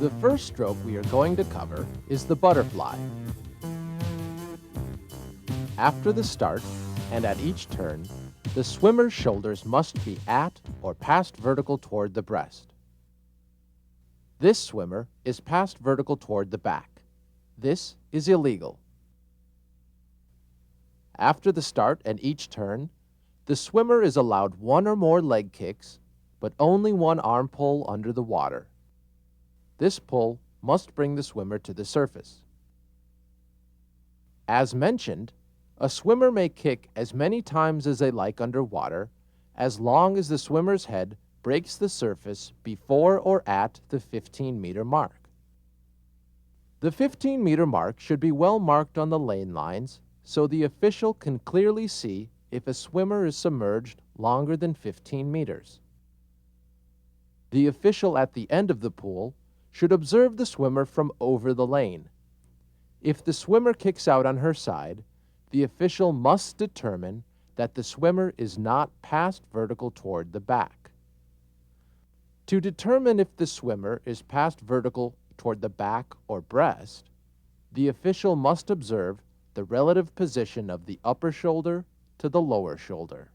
The first stroke we are going to cover is the butterfly. After the start and at each turn, the swimmer's shoulders must be at or past vertical toward the breast. This swimmer is past vertical toward the back. This is illegal. After the start and each turn, the swimmer is allowed one or more leg kicks, but only one arm pull under the water. This pull must bring the swimmer to the surface. As mentioned, a swimmer may kick as many times as they like underwater, as long as the swimmer's head breaks the surface before or at the 15-meter mark. The 15-meter mark should be well marked on the lane lines so the official can clearly see if a swimmer is submerged longer than 15 meters. The official at the end of the pool should observe the swimmer from over the lane. If the swimmer kicks out on her side, the official must determine that the swimmer is not past vertical toward the back. To determine if the swimmer is past vertical toward the back or breast, the official must observe the relative position of the upper shoulder to the lower shoulder.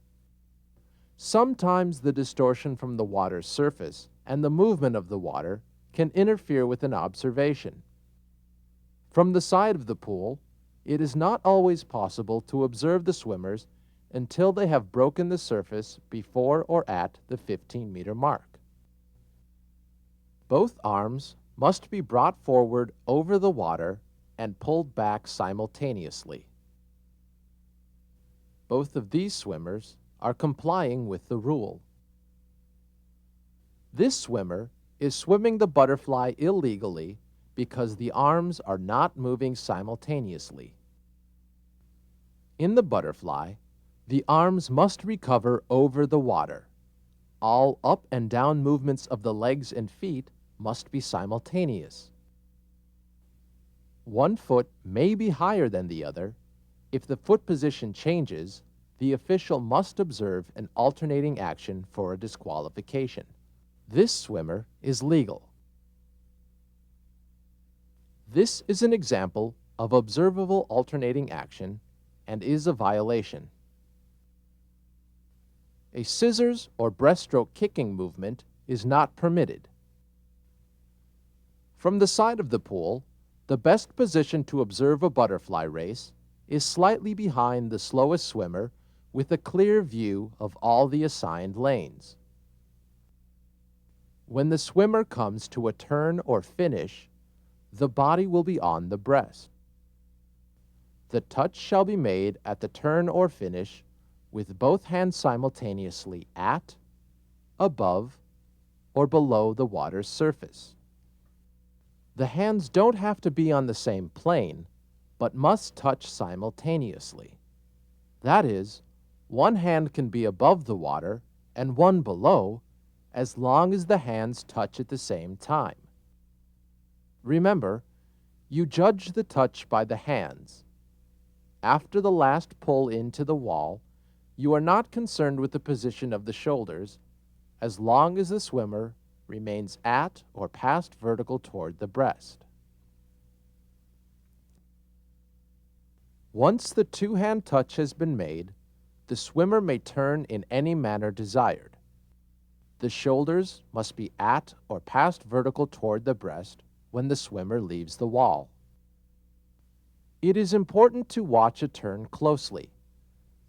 Sometimes the distortion from the water's surface and the movement of the water can interfere with an observation. From the side of the pool, it is not always possible to observe the swimmers until they have broken the surface before or at the 15-meter mark. Both arms must be brought forward over the water and pulled back simultaneously. Both of these swimmers are complying with the rule. This swimmer is swimming the butterfly illegally because the arms are not moving simultaneously. In the butterfly, the arms must recover over the water. All up and down movements of the legs and feet must be simultaneous. One foot may be higher than the other. If the foot position changes, the official must observe an alternating action for a disqualification. This swimmer is legal. This is an example of observable alternating action and is a violation. A scissors or breaststroke kicking movement is not permitted. From the side of the pool, the best position to observe a butterfly race is slightly behind the slowest swimmer with a clear view of all the assigned lanes. When the swimmer comes to a turn or finish, the body will be on the breast. The touch shall be made at the turn or finish with both hands simultaneously at, above, or below the water's surface. The hands don't have to be on the same plane, but must touch simultaneously. That is, one hand can be above the water and one below, as long as the hands touch at the same time. Remember, you judge the touch by the hands. After the last pull into the wall, you are not concerned with the position of the shoulders, as long as the swimmer remains at or past vertical toward the breast. Once the two-hand touch has been made, the swimmer may turn in any manner desired. The shoulders must be at or past vertical toward the breast when the swimmer leaves the wall. It is important to watch a turn closely.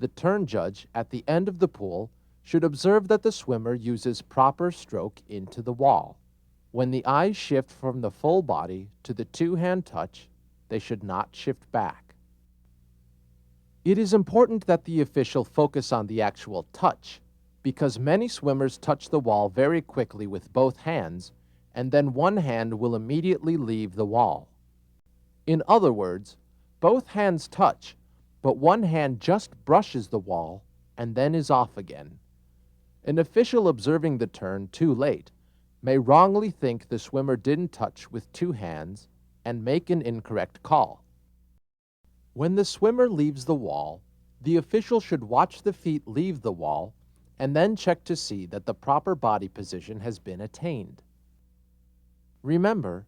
The turn judge at the end of the pool should observe that the swimmer uses proper stroke into the wall. When the eyes shift from the full body to the two-hand touch, they should not shift back. It is important that the official focus on the actual touch, because many swimmers touch the wall very quickly with both hands, and then one hand will immediately leave the wall. In other words, both hands touch, but one hand just brushes the wall and then is off again. An official observing the turn too late may wrongly think the swimmer didn't touch with two hands and make an incorrect call. When the swimmer leaves the wall, the official should watch the feet leave the wall and then check to see that the proper body position has been attained. Remember,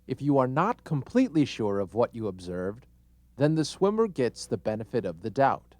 If you are not completely sure of what you observed, then the swimmer gets the benefit of the doubt.